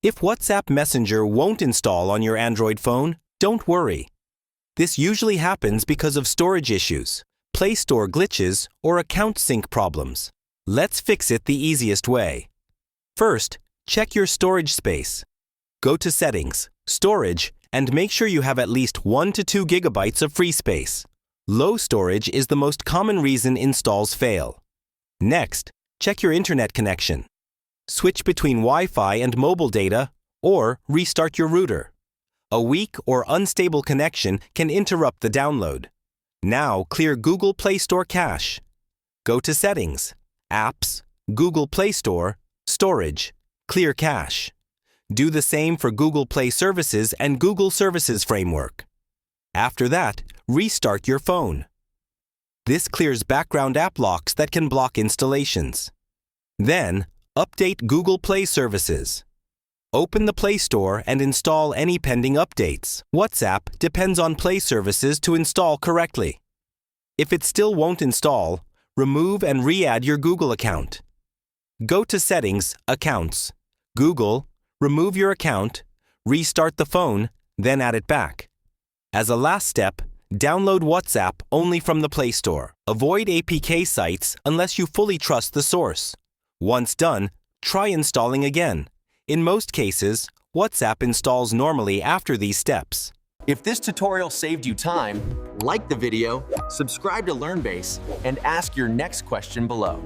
If WhatsApp Messenger won't install on your Android phone, don't worry. This usually happens because of storage issues, Play Store glitches, or account sync problems. Let's fix it the easiest way. First, check your storage space. Go to Settings, Storage, and make sure you have at least 1 to 2 gigabytes of free space. Low storage is the most common reason installs fail. Next, check your internet connection. Switch between Wi-Fi and mobile data, or restart your router. A weak or unstable connection can interrupt the download. Now clear Google Play Store cache. Go to Settings, Apps, Google Play Store, Storage, Clear Cache. Do the same for Google Play Services and Google Services Framework. After that, restart your phone. This clears background app locks that can block installations. Then, update Google Play Services. Open the Play Store and install any pending updates. WhatsApp depends on Play Services to install correctly. If it still won't install, remove and re-add your Google account. Go to Settings, Accounts, Google, remove your account, restart the phone, then add it back. As a last step, download WhatsApp only from the Play Store. Avoid APK sites unless you fully trust the source. Once done, try installing again. In most cases, WhatsApp installs normally after these steps. If this tutorial saved you time, like the video, subscribe to LearnBase, and ask your next question below.